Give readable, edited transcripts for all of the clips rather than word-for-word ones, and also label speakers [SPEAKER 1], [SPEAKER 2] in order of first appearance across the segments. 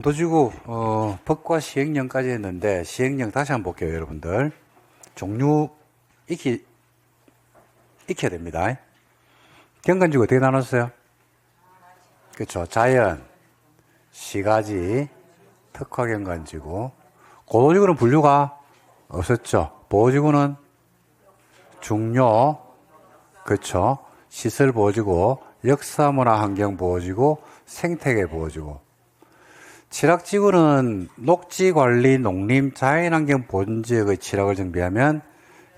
[SPEAKER 1] 도지구 법과 시행령까지 했는데 시행령 다시 한번 볼게요. 여러분들 종류 익혀야 됩니다. 경관지구 어떻게 나눴어요? 그렇죠. 자연, 시가지, 특화경관지구. 고도지구는 분류가 없었죠. 보호지구는 중요, 그렇죠. 시설보호지구, 역사문화환경보호지구, 생태계보호지구. 칠학지구는 녹지관리, 농림, 자연환경 보존지역의 칠학을 정비하면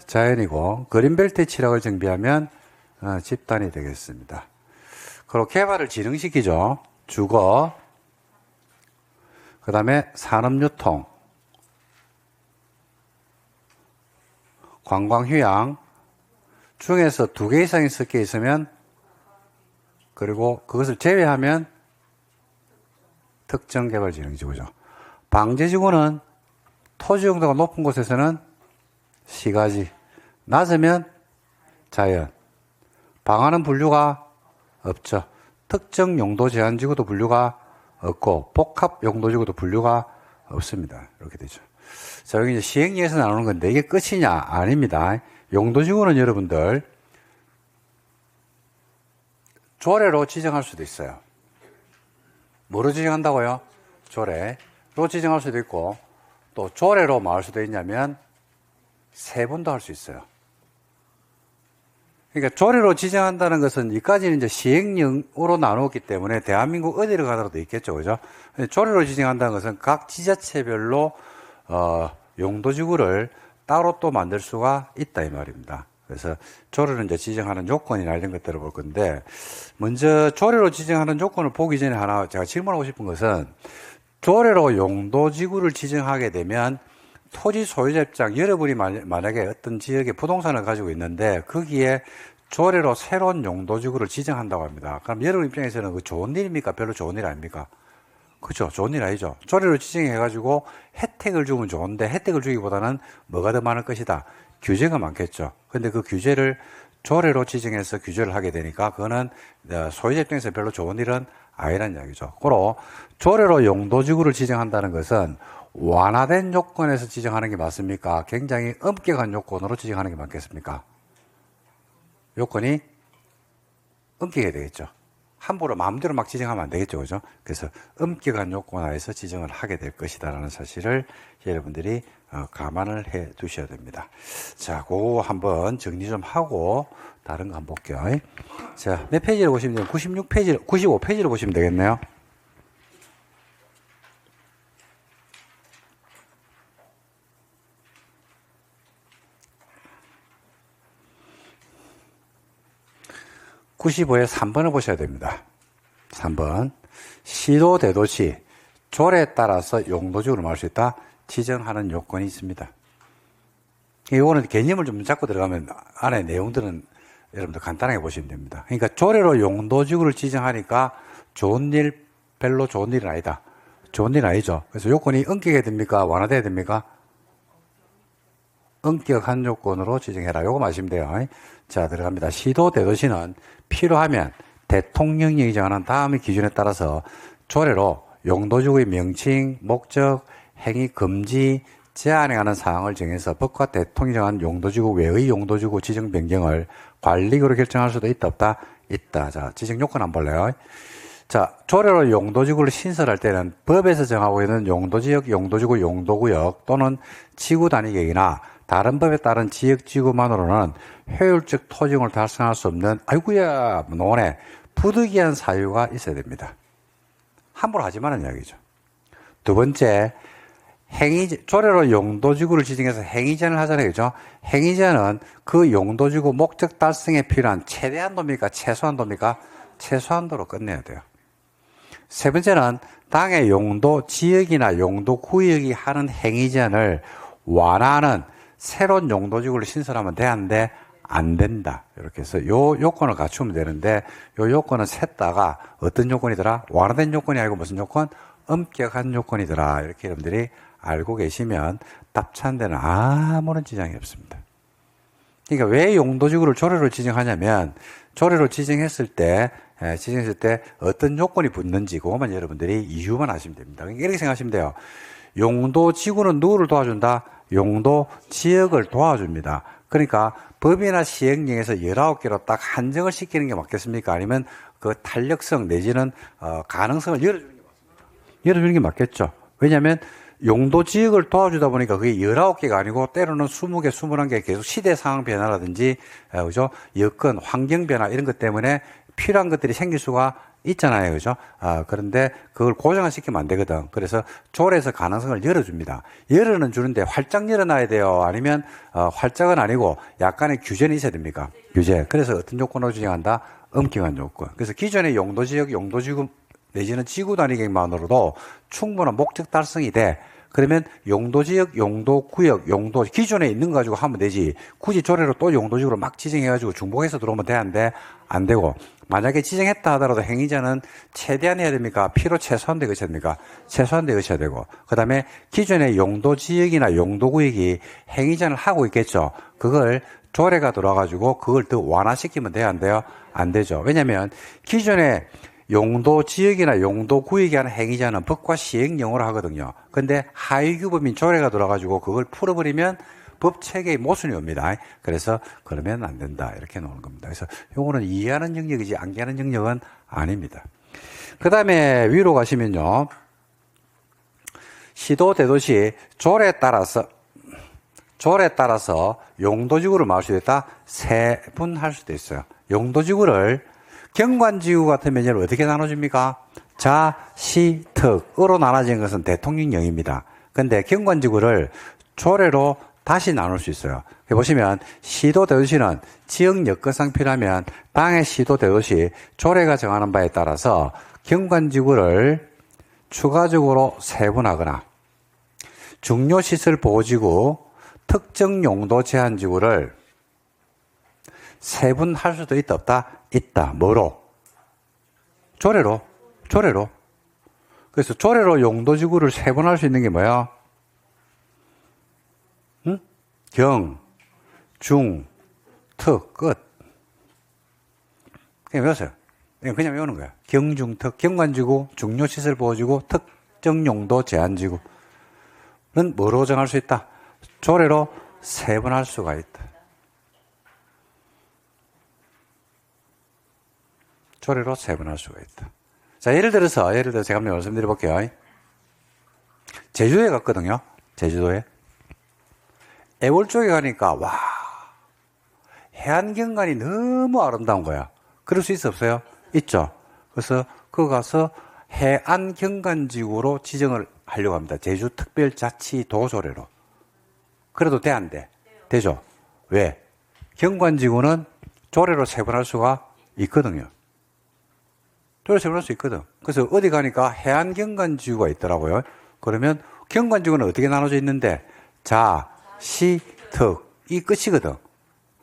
[SPEAKER 1] 자연이고, 그린벨트 칠학을 정비하면 집단이 되겠습니다. 그리고 개발을 진흥시키죠. 주거, 그 다음에 산업유통, 관광휴양 중에서 2개 이상이 섞여 있으면, 그리고 그것을 제외하면 특정개발진흥지구죠. 방제지구는 토지 용도가 높은 곳에서는 시가지, 낮으면 자연, 방화는 분류가 없죠. 특정 용도 제한지구도 분류가 없고 복합 용도지구도 분류가 없습니다. 이렇게 되죠. 자, 여기 이제 시행령에서 나오는 건데 이게 끝이냐? 아닙니다. 용도지구는 여러분들 조례로 지정할 수도 있어요. 뭐로 지정한다고요? 조례로 지정할 수도 있고, 또 조례로 뭐 할 수도 있냐면 세분도 할 수 있어요. 그러니까 조례로 지정한다는 것은 이까지는 이제 시행령으로 나누었기 때문에 대한민국 어디를 가더라도 있겠죠, 그죠? 조례로 지정한다는 것은 각 지자체별로 용도지구를 따로 또 만들 수가 있다 이 말입니다. 그래서 조례로 이제 지정하는 요건이나 이런 것들을 볼 건데, 먼저 조례로 지정하는 요건을 보기 전에 하나 제가 질문하고 싶은 것은, 조례로 용도지구를 지정하게 되면 토지 소유자 입장, 여러분이 만약에 어떤 지역에 부동산을 가지고 있는데 거기에 조례로 새로운 용도지구를 지정한다고 합니다. 그럼 여러분 입장에서는 그 좋은 일입니까? 별로 좋은 일 아닙니까? 그죠? 좋은 일 아니죠? 조례로 지정해가지고 혜택을 주면 좋은데 혜택을 주기보다는 뭐가 더 많을 것이다? 규제가 많겠죠. 근데 그 규제를 조례로 지정해서 규제를 하게 되니까 그거는 소유자 입장에서 별로 좋은 일은 아니라는 이야기죠. 그리고 조례로 용도지구를 지정한다는 것은 완화된 요건에서 지정하는 게 맞습니까? 굉장히 엄격한 요건으로 지정하는 게 맞겠습니까? 요건이 엄격해야 되겠죠. 함부로 마음대로 막 지정하면 안 되겠죠. 그죠? 그래서 엄격한 요건 하에서 지정을 하게 될 것이다라는 사실을 여러분들이 감안을 해 두셔야 됩니다. 자, 그거 한번 정리 좀 하고 다른 거 한번 볼게요. 자, 몇 페이지를 보시면 돼요? 96페이지, 95페이지를 보시면 되겠네요. (95에) 3번을 보셔야 됩니다. 3번. 시도 대도시 조례에 따라서 용도지구를 말할 수 있다. 지정하는 요건이 있습니다. 이거는 개념을 좀 잡고 들어가면 안에 내용들은 여러분들 간단하게 보시면 됩니다. 그러니까 조례로 용도지구를 지정하니까 좋은 일, 별로 좋은 일은 아니다. 좋은 일은 아니죠. 그래서 요건이 엄격해야 됩니까? 완화돼야 됩니까? 엄격한 요건으로 지정해라. 요거 마시면 돼요. 자, 들어갑니다. 시도 대도시는 필요하면 대통령령이 정하는 다음의 기준에 따라서 조례로 용도지구의 명칭, 목적, 행위 금지, 제한에 관한 사항을 정해서 법과 대통령이 정한 용도지구 외의 용도지구 지정 변경을 관리구로 결정할 수도 있다, 없다? 있다. 자, 지정 요건 한번 볼래요. 자, 조례로 용도지구를 신설할 때는 법에서 정하고 있는 용도지역, 용도지구, 용도구역 또는 지구 단위 계획이나 다른 법에 따른 지역지구만으로는 효율적 토지용을 달성할 수 없는, 아이고야, 논에 부득이한 사유가 있어야 됩니다. 함부로 하지 말라는 이야기죠. 두 번째, 조례로 용도지구를 지정해서 행위제한을 하잖아요. 그죠? 행위제한은 그 용도지구 목적 달성에 필요한 최대한도입니까? 최소한도입니까? 최소한도로 끝내야 돼요. 세 번째는 당의 용도 지역이나 용도 구역이 하는 행위제한을 완화하는 새로운 용도지구를 신설하면 되는데 안 된다. 이렇게 해서 요 요건을 갖추면 되는데 요 요건은 셋다가 어떤 요건이더라? 완화된 요건이 아니고 무슨 요건? 엄격한 요건이더라. 이렇게 여러분들이 알고 계시면 답 찾는 데는 아무런 지장이 없습니다. 그러니까 왜 용도지구를 조례로 지정하냐면 조례로 지정했을 때 지정했을 때 어떤 요건이 붙는지 그것만 여러분들이 이유만 아시면 됩니다. 그러니까 이렇게 생각하시면 돼요. 용도 지구는 누구를 도와준다? 용도 지역을 도와줍니다. 그러니까 법이나 시행령에서 19개로 딱 한정을 시키는 게 맞겠습니까? 아니면 그 탄력성 내지는 가능성을 열어주는 게 맞겠죠. 왜냐하면 용도 지역을 도와주다 보니까 그게 19개가 아니고 때로는 20개, 21개 계속 시대 상황 변화라든지, 그죠? 여건, 환경 변화 이런 것 때문에 필요한 것들이 생길 수가 있잖아요. 그죠? 그런데 그걸 고정화시키면 안 되거든. 그래서 조례에서 가능성을 열어줍니다. 열어는 주는데 활짝 열어놔야 돼요? 아니면, 활짝은 아니고 약간의 규제는 있어야 됩니까? 규제. 그래서 어떤 요건으로 지정한다? 엄격한 요건. 그래서 기존의 용도 지역, 용도 지구 내지는 지구 단위 계획만으로도 충분한 목적 달성이 돼. 그러면 용도 지역, 용도 구역, 용도 기존에 있는 거 가지고 하면 되지. 굳이 조례로 또 용도 지구로 막 지정해가지고 중복해서 들어오면 되는데 안 되고, 만약에 지정했다 하더라도 행위자는 최대한 해야 됩니까? 필요 최소한 데 그쳐야 됩니까? 최소한 데 그쳐야 되고, 그 다음에 기존의 용도 지역이나 용도 구역이 행위자는 하고 있겠죠. 그걸 조례가 들어와가지고 그걸 더 완화시키면 돼요? 안 돼요? 안 되죠. 왜냐면 기존에 용도 지역이나 용도 구역에 하는 행위자는 법과 시행령으로 하거든요. 근데 하위규범인 조례가 들어가지고 그걸 풀어버리면 법 체계의 모순이 옵니다. 그래서 그러면 안 된다. 이렇게 놓는 겁니다. 그래서 요거는 이해하는 영역이지 암기하는 영역은 아닙니다. 그 다음에 위로 가시면요. 시도 대도시 조례에 따라서 용도지구를 마을 수도 있다. 세분할 수도 있어요. 용도지구를 경관지구 같은 면적을 어떻게 나눠줍니까? 자, 시, 특으로 나눠진 것은 대통령령입니다. 근데 경관지구를 조례로 다시 나눌 수 있어요. 보시면 시도 대도시는 지역 여건상 필요하면 당의 시도 대도시 조례가 정하는 바에 따라서 경관지구를 추가적으로 세분하거나 중요시설 보호지구, 특정 용도 제한지구를 세분할 수도 있다 없다? 있다. 뭐로? 조례로. 그래서 조례로 용도지구를 세분할 수 있는 게 뭐야? 응? 경, 중, 특, 끝. 그냥 외웠어요. 그냥 외우는 거야. 경, 중, 특, 경관지구, 중요시설 보호지구, 특정 용도 제한지구는 뭐로 정할 수 있다? 조례로 세분할 수가 있다. 조례로 세분할 수가 있다. 자, 예를 들어서 제가 한번 말씀드려 볼게요. 제주도에 갔거든요. 제주도에. 애월 쪽에 가니까, 와, 해안 경관이 너무 아름다운 거야. 그럴 수 있어, 없어요? 있죠. 그래서 그거 가서 해안 경관지구로 지정을 하려고 합니다. 제주특별자치도 조례로. 그래도 돼, 안 돼? 되죠. 왜? 경관지구는 조례로 세분할 수가 있거든요. 조례로 세분할 수 있거든. 그래서 어디 가니까 해안 경관지구가 있더라고요. 그러면 경관지구는 어떻게 나눠져 있는데 자, 시, 특, 이 끝이거든.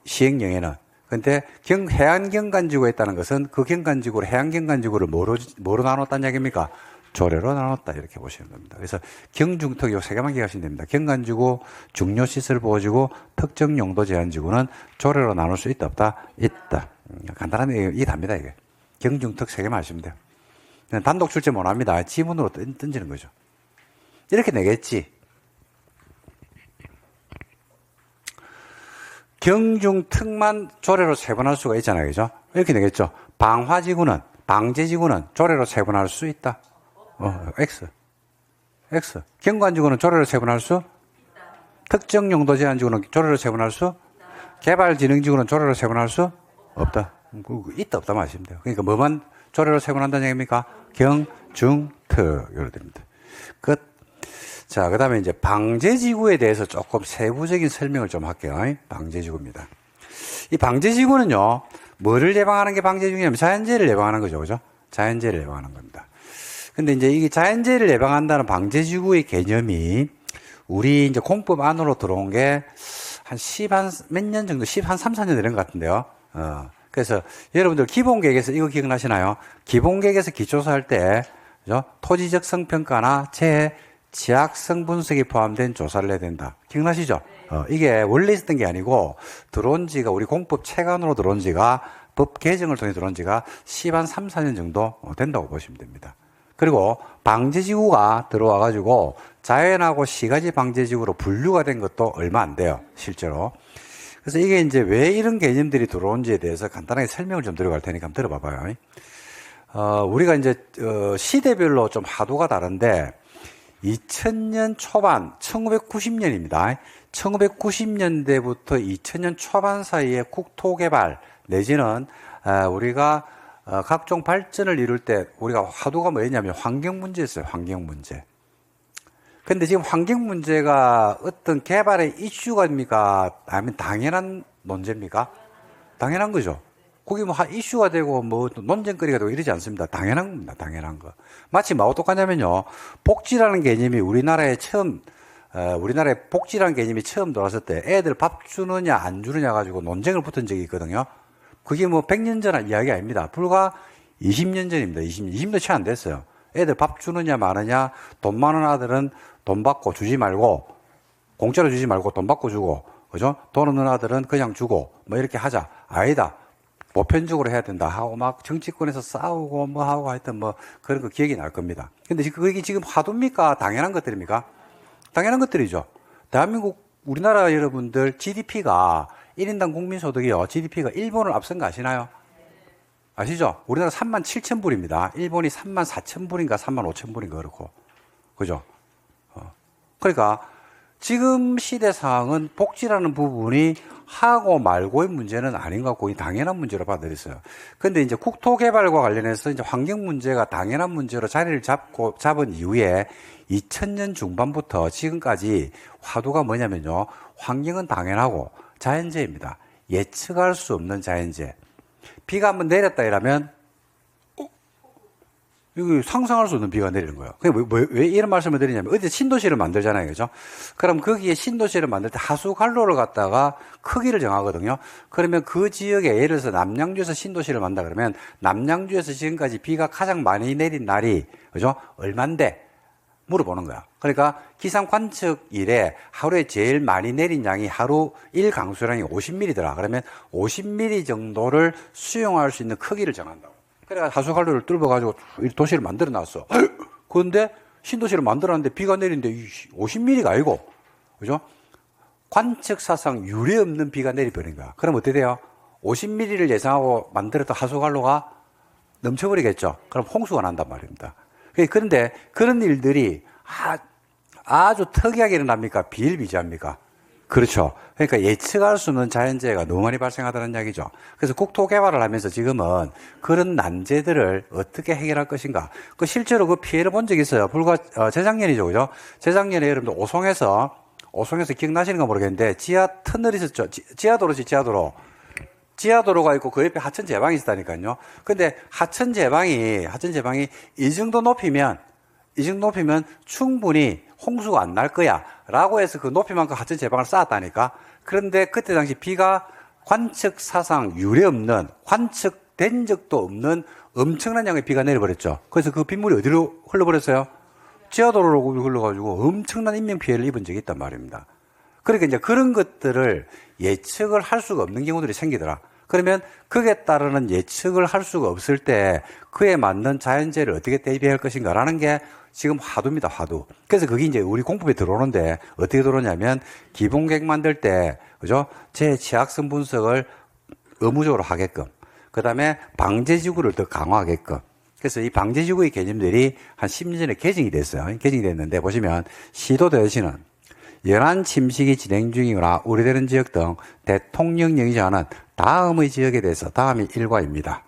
[SPEAKER 1] 시행령에는. 근데 해안 경관지구에 있다는 것은 그 경관지구를 해안 경관지구를 뭐로 나눴다는 얘기입니까? 조례로 나눴다 이렇게 보시는 겁니다. 그래서 경중특 요 세 개만 기억하시면 됩니다. 경관지구, 중요시설 보호지구, 특정 용도 제한지구는 조례로 나눌 수 있다 없다? 있다. 간단한 이게 답니다 이게. 경중특 세 개만 하시면 돼요. 단독 출제 못 합니다. 지문으로 던지는 거죠. 이렇게 내겠지. 경중특만 조례로 세분할 수가 있잖아요. 그죠? 이렇게 되겠죠. 방제지구는 조례로 세분할 수 있다. X. 경관지구는 조례로 세분할 수? 특정 용도 제한지구는 조례로 세분할 수? 개발진흥지구는 조례로 세분할 수? 없다. 있다 없다 마시면 돼요. 그러니까 뭐만 조례로 세분한다는 얘기입니까? 경, 중, 특. 이렇게 됩니다. 끝. 자, 그 다음에 이제 방제지구에 대해서 조금 세부적인 설명을 좀 할게요. 방제지구입니다. 이 방제지구는요, 뭐를 예방하는 게 방제지구냐면 자연재해를 예방하는 거죠. 그죠? 자연재해를 예방하는 겁니다. 근데 이제 이게 자연재해를 예방한다는 방제지구의 개념이 우리 이제 공법 안으로 들어온 게 한 몇 년 정도, 한 3, 4년 되는 것 같은데요. 그래서 여러분들 기본계획에서 이거 기억나시나요? 기본계획에서 기초서 할 때, 그죠? 토지적 성평가나 재해, 지학성 분석이 포함된 조사를 해야 된다. 기억나시죠? 이게 원래 있었던 게 아니고, 들어온 지가, 우리 공법 체관으로 들어온 지가 법 개정을 통해 들어온 지가 3, 4년 정도 된다고 보시면 됩니다. 그리고 방제지구가 들어와가지고 자연하고 시가지 방제지구로 분류가 된 것도 얼마 안 돼요, 실제로. 그래서 이게 이제 왜 이런 개념들이 들어온지에 대해서 간단하게 설명을 좀 드려갈 테니까 한번 들어봐봐요. 우리가 이제, 시대별로 좀 하도가 다른데, 2000년 초반, 1990년입니다. 1990년대부터 2000년 초반 사이에 국토개발, 내지는, 우리가, 각종 발전을 이룰 때, 우리가 하도가 뭐였냐면 환경 문제였어요, 환경 문제. 근데 지금 환경 문제가 어떤 개발의 이슈가입니까? 아니면 당연한 논제입니까? 당연한 거죠. 그게 뭐 이슈가 되고 뭐 논쟁거리가 되고 이러지 않습니다. 당연한 겁니다. 당연한 거. 마치 뭐하고 똑같냐면요. 복지라는 개념이 우리나라에 복지라는 개념이 처음 들어왔을 때 애들 밥 주느냐 안 주느냐 가지고 논쟁을 붙은 적이 있거든요. 그게 뭐 100년 전 이야기 아닙니다. 불과 20년 전입니다. 20년 채 안 됐어요. 애들 밥 주느냐 마느냐, 돈 많은 아들은 돈 받고 주지 말고, 공짜로 주지 말고 돈 받고 주고, 그죠? 돈 없는 아들은 그냥 주고, 뭐 이렇게 하자. 아니다. 보편적으로 해야 된다 하고 막 정치권에서 싸우고 뭐 하고 하여튼 뭐 그런 거 기억이 날 겁니다. 근데 그게 지금 하도입니까? 당연한 것들입니까? 당연한 것들이죠. 대한민국, 우리나라 여러분들 GDP가 1인당 국민소득이요. GDP가 일본을 앞선 거 아시나요? 아시죠? 우리나라 37,000불입니다. 일본이 34,000불인가 35,000불인가 그렇고. 그죠? 그러니까 지금 시대 상황은 복지라는 부분이 하고 말고의 문제는 아닌 것 같고 당연한 문제로 받아들였어요. 그런데 이제 국토개발과 관련해서 이제 환경 문제가 당연한 문제로 자리를 잡은 이후에 2000년 중반부터 지금까지 화두가 뭐냐면요. 환경은 당연하고 자연재해입니다. 예측할 수 없는 자연재해. 비가 한번 내렸다 이러면 이거 상상할 수 없는 비가 내리는 거예요. 왜 이런 말씀을 드리냐면 어디 신도시를 만들잖아요. 그죠? 그럼 거기에 신도시를 만들 때 하수관로를 갖다가 크기를 정하거든요. 그러면 그 지역에 예를 들어서 남양주에서 신도시를 만든다 그러면 남양주에서 지금까지 비가 가장 많이 내린 날이 그죠? 얼만데? 물어보는 거야. 그러니까 기상 관측일에 하루에 제일 많이 내린 양이 하루 1강수량이 50mm더라. 그러면 50mm 정도를 수용할 수 있는 크기를 정한다고. 그래가 하수관로를 뚫어가지고 도시를 만들어 놨어. 그런데 신도시를 만들어 놨는데 비가 내리는데 50mm가 아니고, 그죠? 관측사상 유례 없는 비가 내려버린 거야. 그럼 어떻게 돼요? 50mm를 예상하고 만들었던 하수관로가 넘쳐버리겠죠? 그럼 홍수가 난단 말입니다. 그런데 그런 일들이 아주 특이하게 일어납니까? 비일비재합니까? 그렇죠. 그러니까 예측할 수 없는 자연재해가 너무 많이 발생하다는 이야기죠. 그래서 국토개발을 하면서 지금은 그런 난제들을 어떻게 해결할 것인가. 실제로 그 피해를 본 적이 있어요. 불과 재작년이죠. 그죠? 재작년에 여러분들 오송에서 기억나시는가 모르겠는데 지하 터널이 있었죠. 지하도로지, 지하도로. 지하도로가 있고 그 옆에 하천 제방이 있다니까요. 근데 하천 제방이 이 정도 높이면 충분히 홍수가 안 날 거야. 라고 해서 그 높이만큼 하천 제방을 쌓았다니까. 그런데 그때 당시 비가 관측사상 유례없는, 관측된 적도 없는 엄청난 양의 비가 내려버렸죠. 그래서 그 빗물이 어디로 흘러버렸어요? 지하도로로 흘러가지고 엄청난 인명피해를 입은 적이 있단 말입니다. 그러니까 이제 그런 것들을 예측을 할 수가 없는 경우들이 생기더라. 그러면 그에 따르는 예측을 할 수가 없을 때 그에 맞는 자연재해를 어떻게 대비할 것인가라는 게 지금 화두입니다, 화두. 그래서 그게 이제 우리 공법에 들어오는데 어떻게 들어오냐면 기본계획 만들 때, 그죠? 제 취약성 분석을 의무적으로 하게끔. 그 다음에 방제지구를 더 강화하게끔. 그래서 이 방제지구의 개념들이 한 10년 전에 개정이 됐어요. 개정이 됐는데 보시면 시도도시는 연안 침식이 진행 중이거나 우려되는 지역 등 대통령령이 정하는 다음의 지역에 대해서 다음이 1과입니다.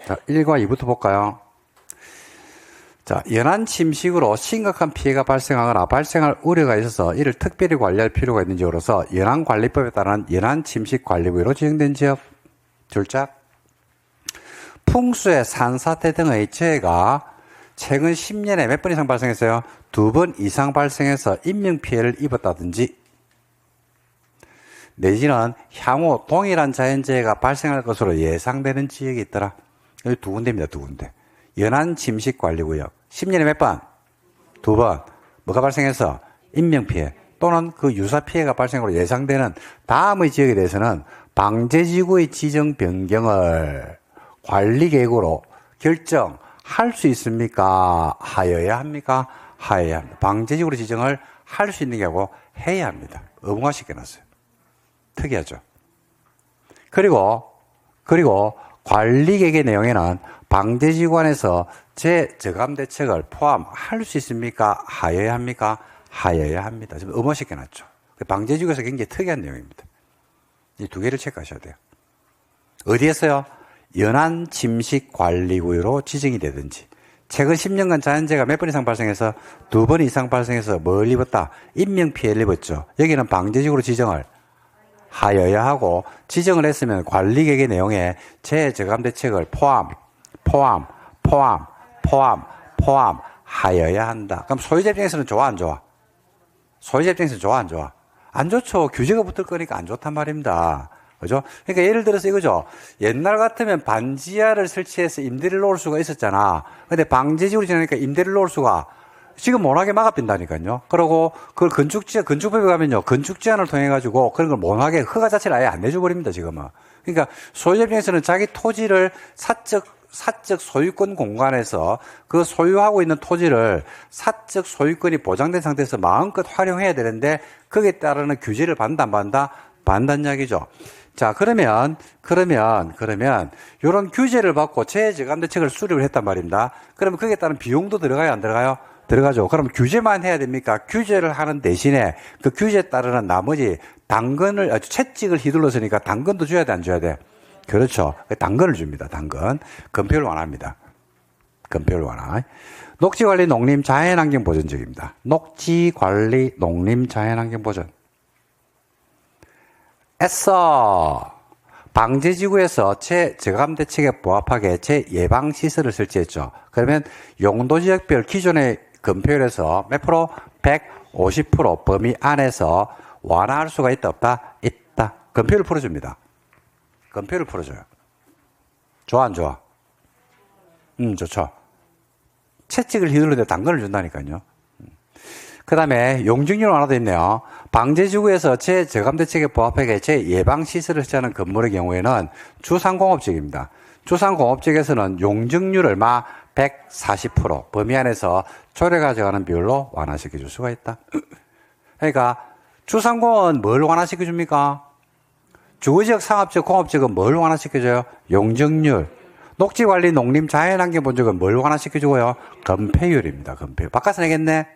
[SPEAKER 1] 자, 1과 2부터 볼까요? 자, 연안 침식으로 심각한 피해가 발생하거나 발생할 우려가 있어서 이를 특별히 관리할 필요가 있는 지역으로서 연안관리법에 따른 연안침식관리구역으로 지정된 지역. 줄짝. 풍수의 산사태 등의 재해가 최근 10년에 몇 번 이상 발생했어요? 2번 이상 발생해서 인명피해를 입었다든지 내지는 향후 동일한 자연재해가 발생할 것으로 예상되는 지역이 있더라. 여기 2군데입니다. 2군데. 연안침식관리구역. 10년에 몇 번? 2번. 뭐가 발생해서? 인명피해 또는 그 유사피해가 발생으로 예상되는 다음의 지역에 대해서는 방제지구의 지정 변경을 관리계획으로 결정할 수 있습니까? 하여야 합니까? 하여야 합니다. 방제지구로 지정을 할 수 있는 게 아니고 해야 합니다. 의무화시켜놨어요. 특이하죠. 그리고 관리계획의 내용에는 방제지구안에서 재저감 대책을 포함할 수 있습니까? 하여야 합니까? 하여야 합니다. 지금 의무화시켜놨죠. 방제지구에서 굉장히 특이한 내용입니다. 이 두 개를 체크하셔야 돼요. 어디에서요? 연안 침식관리구역으로 지정이 되든지, 최근 10년간 자연재해가 몇 번 이상 발생해서 2번 이상 발생해서 뭘 입었다? 인명피해를 입었죠. 여기는 방제지구로 지정을 하여야 하고, 지정을 했으면 관리계획의 내용에 재저감 대책을 포함하여야 한다. 그럼 소유자 입장에서는 좋아, 안 좋아? 소유자 입장에서는 좋아, 안 좋아? 안 좋죠. 규제가 붙을 거니까 안 좋단 말입니다. 그죠? 그러니까 예를 들어서 이거죠. 옛날 같으면 반지하를 설치해서 임대를 놓을 수가 있었잖아. 근데 방제지구로 지나니까 임대를 놓을 수가 지금 못하게 막아빈다니까요. 그러고 그걸 건축법에 가면요. 건축제한을 통해가지고 그런 걸 못하게 허가 자체를 아예 안 내줘버립니다, 지금은. 그러니까 소유자 입장에서는 자기 토지를 사적 소유권 공간에서 그 소유하고 있는 토지를 사적 소유권이 보장된 상태에서 마음껏 활용해야 되는데 거기에 따르는 규제를 받는다, 안 받는다? 받는다는 이야기죠. 자, 그러면 이런 규제를 받고 재저감 대책을 수립을 했단 말입니다. 그러면 거기에 따른 비용도 들어가요, 안 들어가요? 들어가죠. 그럼 규제만 해야 됩니까? 규제를 하는 대신에 그 규제에 따르는 나머지 당근을, 채찍을 휘둘렀으니까 당근도 줘야 돼, 안 줘야 돼? 그렇죠. 당근을 줍니다. 당근. 건폐율 완화입니다. 건폐율 완화. 녹지관리 농림 자연환경 보전적입니다. 녹지관리 농림 자연환경 보전. 애써 방제지구에서 재저감 대책에 부합하게 재예방시설을 설치했죠. 그러면 용도지역별 기존의 건폐율에서 몇 프로? 150% 범위 안에서 완화할 수가 있다, 없다? 있다. 건폐율을 풀어줍니다. 건폐율을 풀어줘요. 좋아, 안 좋아? 좋죠. 채찍을 휘두르는데 당근을 준다니까요. 그 다음에 용적률 완화도 있네요. 방제지구에서 재저감 대책에 부합하게 재예방시설을 설치하는 건물의 경우에는 주상공업지역입니다. 주상공업지역에서는 용적률 얼마? 140% 범위 안에서 조례 가져가는 비율로 완화시켜줄 수가 있다. 그러니까 주상공은 뭘 완화시켜줍니까? 주거지역, 상업지역, 공업지역은 뭘 완화시켜줘요? 용적률. 녹지관리, 농림, 자연환경 본적은 뭘 완화시켜주고요? 건폐율입니다. 건폐율. 바꿔서 내겠네?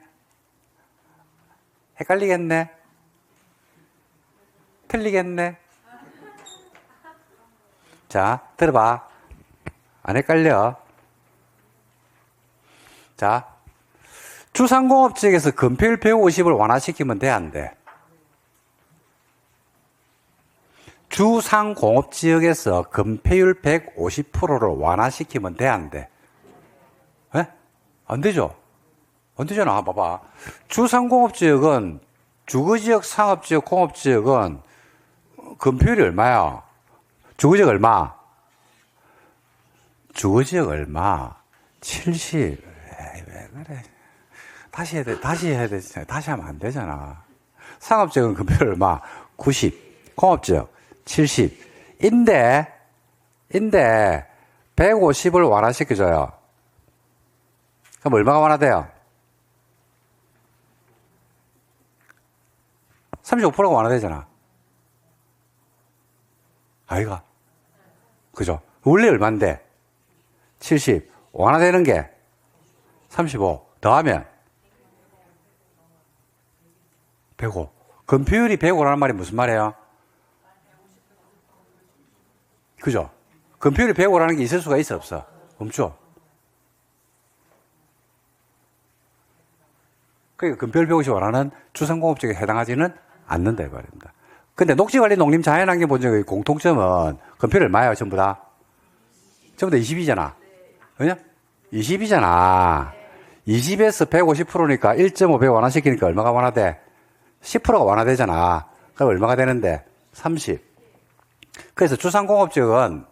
[SPEAKER 1] 헷갈리겠네? 틀리겠네? 자, 들어봐. 안 헷갈려? 자, 주상공업지역에서 건폐율 150을 완화시키면 돼, 안 돼? 주상공업지역에서 건폐율 150%를 완화시키면 돼, 안 돼? 예? 안 되죠? 안 되잖아. 봐봐. 주상공업지역은 주거지역, 상업지역, 공업지역은 건폐율이 얼마야? 주거지역 얼마? 주거지역 얼마? 70. 에이, 왜 그래? 다시 해야 돼. 다시 하면 안 되잖아. 상업지역은 건폐율 얼마? 90. 공업지역 70. 인데 150을 완화시켜줘요. 그럼 얼마가 완화돼요? 35%가 완화되잖아. 아이가. 그죠? 원래 얼만데? 70. 완화되는 게 35. 더하면 105. 건폐율이 105라는 말이 무슨 말이에요? 그죠? 건폐율이 105라는 게 있을 수가 있어, 없어? 없죠? 그러니까 건폐율 150 원하는 주상공업지역에 해당하지는 않는다, 이 말입니다. 근데 녹지관리 농림 자연환경 본적의 공통점은 건폐율 얼마예요, 전부 다? 전부 다 20이잖아. 그죠? 20이잖아. 20에서 150%니까 1.5배 완화시키니까 얼마가 완화돼? 10%가 완화되잖아. 그럼 얼마가 되는데? 30. 그래서 주상공업지역은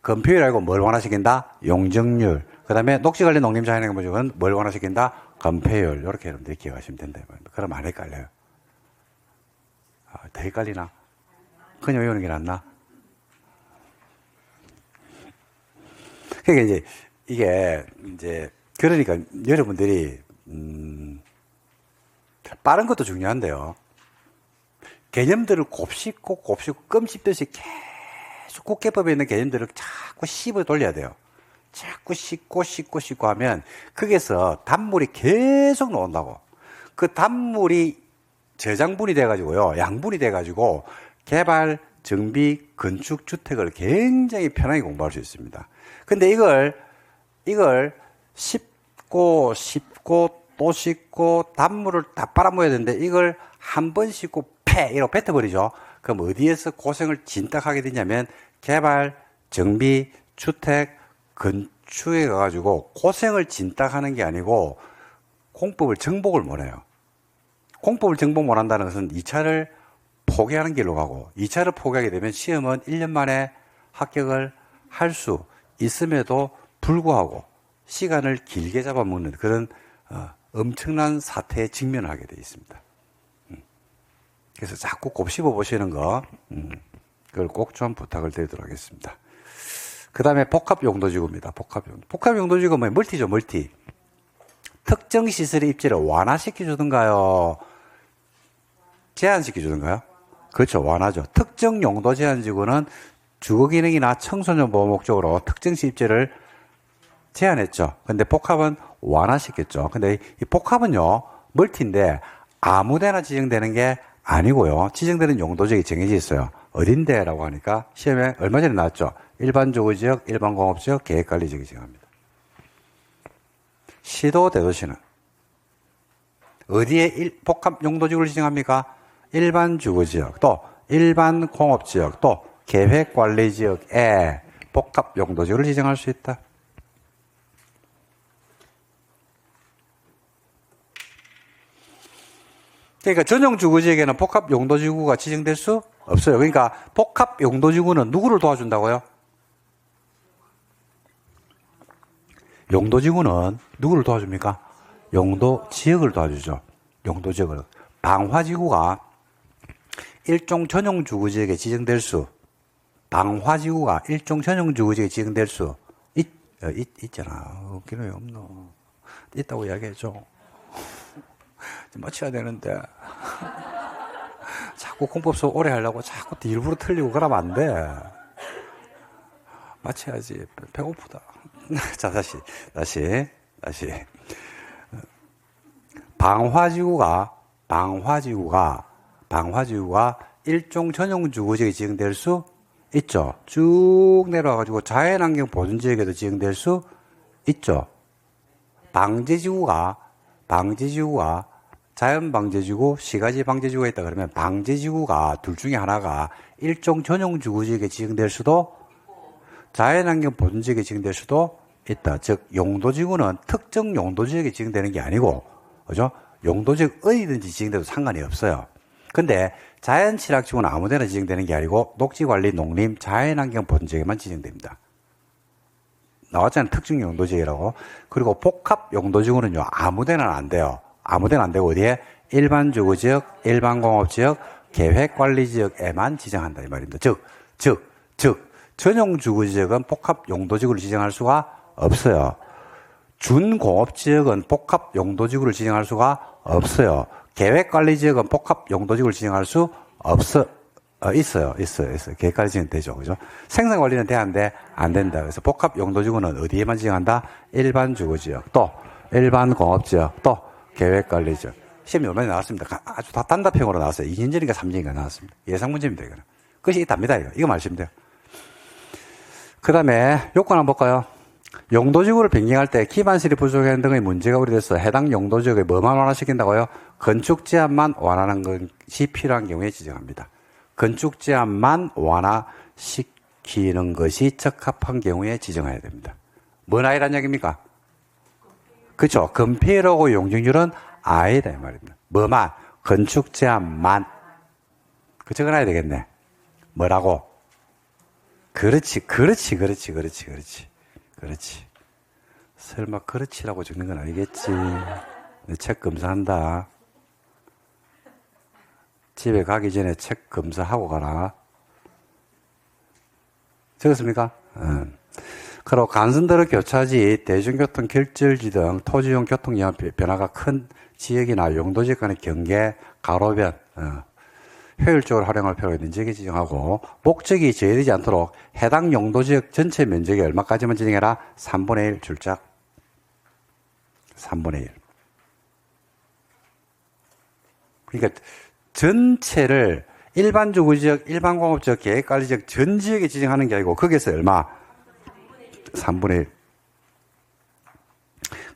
[SPEAKER 1] 건폐율 알고 뭘 완화시킨다? 용적률. 그 다음에 녹지관리 농림 자연환경 본적은 뭘 완화시킨다? 건폐율. 이렇게 여러분들이 기억하시면 된다. 그럼 안 헷갈려요. 더 헷갈리나? 그냥 외우는 게 낫나? 그러니까 그러니까 여러분들이, 빠른 것도 중요한데요. 개념들을 곱씹고 껌 씹듯이 계속 국계법에 있는 개념들을 자꾸 씹어 돌려야 돼요. 자꾸 씹고 하면 거기에서 단물이 계속 나온다고. 그 단물이 저장분이 돼가지고요, 양분이 돼가지고 개발, 정비, 건축, 주택을 굉장히 편하게 공부할 수 있습니다. 근데 이걸 씹고 또 씹고 단물을 다 빨아모아야 되는데 이걸 한 번 씹고 이러고 뱉어버리죠. 그럼 어디에서 고생을 진딱 하게 되냐면 개발, 정비, 주택, 건축에 가가지고 고생을 진딱 하는 게 아니고 공법을 정복을 못해요. 공법을 정복 못한다는 것은 2차를 포기하는 길로 가고, 2차를 포기하게 되면 시험은 1년 만에 합격을 할 수 있음에도 불구하고 시간을 길게 잡아먹는 그런 엄청난 사태에 직면을 하게 되어 있습니다. 그래서 자꾸 곱씹어 보시는 거, 그걸 꼭 좀 부탁을 드리도록 하겠습니다. 그 다음에 복합용도지구입니다. 복합용도지구 뭐 멀티죠, 멀티. 특정 시설의 입지를 완화시켜 주던가요? 제한시켜 주던가요? 그렇죠, 완화죠. 특정 용도 제한지구는 주거 기능이나 청소년 보호 목적으로 특정 시 입지를 제한했죠. 근데 복합은 완화시켰죠. 근데 이 복합은요, 멀티인데 아무데나 지정되는 게 아니고요. 지정되는 용도지역이 정해져 있어요. 어딘데라고 하니까 시험에 얼마 전에 나왔죠. 일반 주거지역, 일반 공업지역, 계획관리지역이 지정합니다. 시도 대도시는 어디에 복합 용도지구를 지정합니까? 일반 주거지역, 또 일반 공업지역, 또 계획관리지역에 복합 용도지구를 지정할 수 있다. 그러니까 전용 주거지역에는 복합 용도지구가 지정될 수 없어요. 그러니까 복합 용도지구는 누구를 도와준다고요? 용도지구는 누구를 도와줍니까? 용도지역을 도와주죠. 용도지역을. 방화지구가 일종 전용 주거지역에 지정될 수, 방화지구가 일종 전용 주거지역에 지정될 수 있잖아. 없기는 없노. 있다고 이야기해줘. 맞춰야 되는데. 자꾸 공법수 오래 하려고 자꾸 일부러 틀리고 그러면 안 돼. 맞춰야지. 배고프다. 자, 다시. 방화지구가 일종 전용 주거지역에 지정될 수 있죠. 쭉 내려와가지고 자연환경 보존지역에도 지정될 수 있죠. 방제지구가 자연방제지구, 시가지 방제지구가 있다 그러면 방제지구가 둘 중에 하나가 일종 전용 주거지역에 지정될 수도, 자연환경 보존지역에 지정될 수도 있다. 즉 용도지구는 특정 용도지역에 지정되는 게 아니고, 그죠? 용도지역 어디든지 지정돼도 상관이 없어요. 근데 자연취락지구는 아무데나 지정되는 게 아니고 녹지관리, 농림, 자연환경 보존지역에만 지정됩니다. 나왔잖아요. 특정 용도지역이라고. 그리고 복합 용도지구는요, 아무데나 안 돼요. 아무데나 안 되고 어디에? 일반 주거지역, 일반 공업지역, 계획관리지역에만 지정한다 이 말입니다. 즉 전용 주거지역은 복합 용도지구를 지정할 수가 없어요. 준공업지역은 복합 용도지구를 지정할 수가 없어요. 계획관리지역은 복합 용도지구를 지정할 수 있어요. 계획관리지역은 되죠. 그죠? 생산관리는 돼야 안 된다. 그래서 복합 용도지구는 어디에만 지정한다? 일반 주거지역, 또 일반 공업지역, 또 계획관리지역. 시험이 얼마나 나왔습니다. 아주 다 단답형으로 나왔어요. 2년 전인가 3년인가 나왔습니다. 예상 문제입니다. 이거는. 그것이 답니다. 이거 말씀면 돼요. 그 다음에 요건 한번 볼까요? 용도지구를 변경할 때 기반시설이 부족한 등의 문제가 우려돼서 해당 용도지역에 뭐만 완화시킨다고요? 건축 제한만 완화하는 것이 필요한 경우에 지정합니다. 건축 제한만 완화시키는 것이 적합한 경우에 지정해야 됩니다. 뭔 아이란 얘기입니까? 그렇죠. 건폐율하고 용적률은 아이다 이 말입니다. 뭐만? 건축 제한만. 그 적어놔야 되겠네. 뭐라고? 그렇지. 설마 그렇지라고 적는 건 아니겠지. 내 책 검사한다. 집에 가기 전에 책 검사하고 가라. 적었습니까? 그리고 간선도로 교차지, 대중교통 결절지 등 토지용 교통량 변화가 큰 지역이나 용도지역 간의 경계, 가로변, 효율적으로 활용할 필요가 있는 지역에 지정하고, 목적이 제외되지 않도록 해당 용도지역 전체 면적의 얼마까지만 지정해라? 3분의 1 줄짝. 3분의 1. 그러니까 전체를 일반 주거지역, 일반 공업지역, 계획관리지역 전 지역에 지정하는 게 아니고 거기에서 얼마? 3분의 1.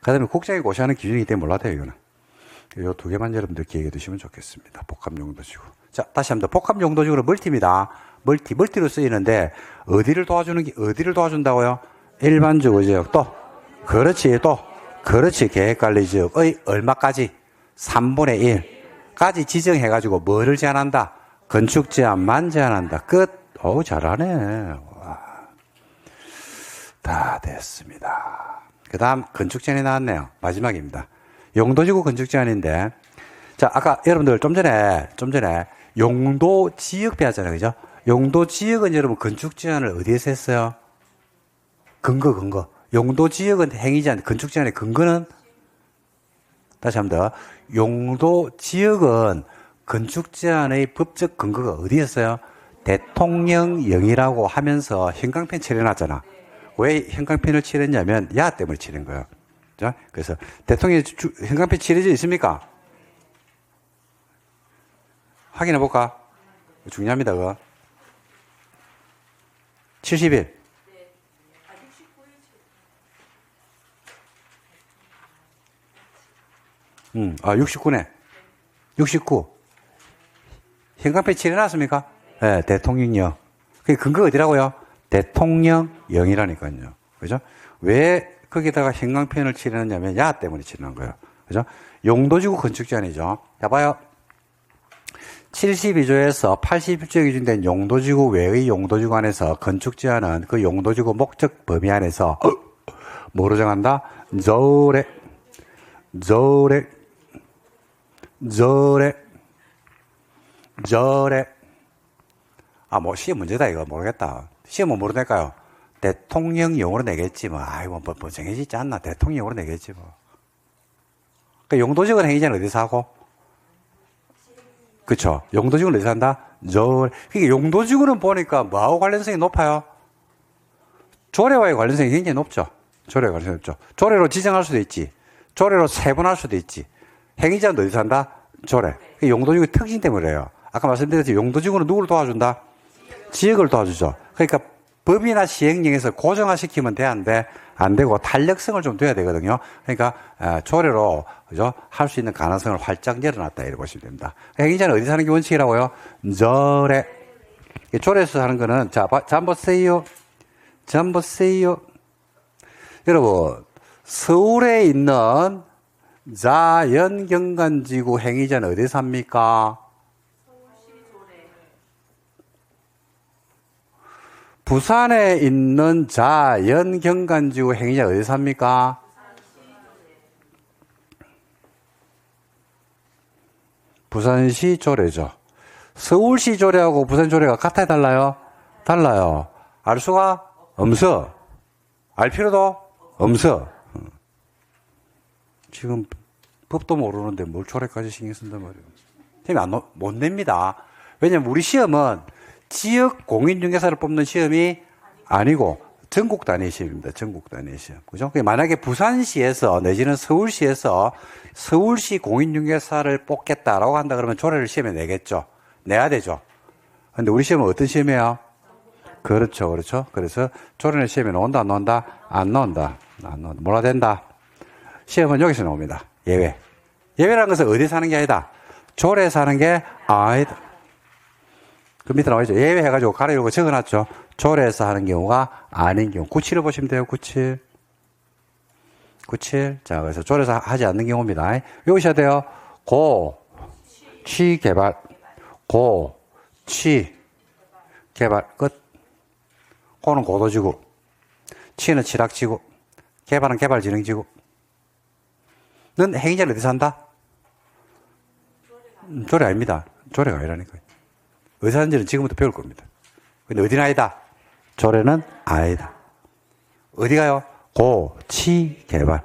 [SPEAKER 1] 그 다음에 국장이 고시하는 기준이기 때문에 몰라도 돼요, 이거는. 이 두 개만 여러분들 기억해 두시면 좋겠습니다. 복합용도지구. 자, 다시 한번 더. 복합용도지구는 멀티입니다. 멀티로 쓰이는데, 어디를 도와준다고요? 일반 주거지역 그렇지, 그렇지, 계획관리지역의 얼마까지? 3분의 1까지 지정해가지고 뭐를 제한한다? 건축 제한만 제한한다. 끝. 어우, 잘하네. 와. 다 됐습니다. 그 다음 건축 제한이 나왔네요. 마지막입니다. 용도지구 건축 제한인데, 자, 아까 여러분들 좀 전에 용도 지역 배웠잖아요. 그죠? 용도 지역은 여러분 건축 제한을 어디에서 했어요? 근거. 용도 지역은 행위 제한, 건축 제한의 근거는? 다시 한 번 더. 용도 지역은 건축 제한의 법적 근거가 어디였어요? 대통령령이라고 하면서 형광펜 칠해놨잖아. 왜 형광펜을 칠했냐면 야 때문에 칠한 거예요. 자, 그래서 대통령이 형광펜 칠해져 있습니까? 확인해 볼까? 중요합니다. 그거. 70일. 69네. 69. 형광펜 칠해놨습니까? 네, 대통령령. 그 근거 어디라고요? 대통령령이라니까요. 그죠? 왜 거기다가 형광펜을 칠해놨냐면 야 때문에 칠해놓은 거예요. 그죠? 용도지구 건축 제한이죠. 자, 봐요. 72조에서 81조에 기준된 용도지구 외의 용도지구 안에서 건축 제한은 그 용도지구 목적 범위 안에서 뭐로 정한다? 저래. 뭐 시험 문제다 이거 모르겠다. 시험은 뭐로 낼까요? 대통령령으로 내겠지 뭐. 뭐 정해지지 않나? 대통령령으로 내겠지 뭐. 그러니까 용도지구는 행위자는 어디서 하고? 그쵸? 용도지구는 어디서 한다? 그러니까 용도지구는 보니까 뭐하고 관련성이 높아요? 조례와의 관련성이 굉장히 높죠. 조례와 관련성이 높죠. 조례로 지정할 수도 있지. 조례로 세분할 수도 있지. 행위자는 어디서 한다? 조례. 용도지구의 특징 때문에 그래요. 아까 말씀드렸지 용도지구는 누구를 도와준다? 지역을 도와주죠. 그러니까 법이나 시행령에서 고정화시키면 돼야 안 되고 탄력성을 좀 둬야 되거든요. 그러니까 조례로 그죠? 할 수 있는 가능성을 활짝 열어놨다 이렇게 보시면 됩니다. 행위자는 어디서 하는 게 원칙이라고요? 조례. 조례에서 하는 거는 자 한번 보세요. 여러분 서울에 있는 자연경관지구 행위자는 어디서 합니까? 부산에 있는 자연경관지구 행위자 어디서 합니까? 부산시 조례죠. 서울시 조례하고 부산 조례가 같아요, 달라요? 달라요. 알 수가 없어. 알 필요도 없어. 지금 법도 모르는데 뭘 조례까지 신경 쓴단 말이에요. 선생님이 못 냅니다. 왜냐면 우리 시험은 지역 공인중개사를 뽑는 시험이 아니고 전국 단위 시험입니다. 전국 단위 시험. 그죠? 만약에 부산시에서 내지는 서울시에서 서울시 공인중개사를 뽑겠다라고 한다 그러면 조례를 시험에 내겠죠. 내야 되죠. 근데 우리 시험은 어떤 시험이에요? 그렇죠. 그래서 조례는 시험에 나온다, 안 나온다? 안 나온다. 뭐라 된다? 시험은 여기서 나옵니다. 예외. 예외라는 것은 어디서 하는 게 아니다. 조례에서 하는 게 아니다. 그 밑에 나와있죠. 예외 해가지고 가로열고 적어놨죠. 조례에서 하는 경우가 아닌 경우. 97을 보시면 돼요. 97. 자, 그래서 조례에서 하지 않는 경우입니다. 외우셔야 돼요. 취, 개발. 취, 개발. 끝. 고는 고도지구. 취는 칠학지구. 개발은 개발진흥지구. 넌 행위자를 어디서 한다? 조례 아닙니다. 조례가 아니라니까요. 어디서 하는지는 지금부터 배울 겁니다. 근데 어디는 아니다? 조례는 아니다. 어디 가요? 고치 개발.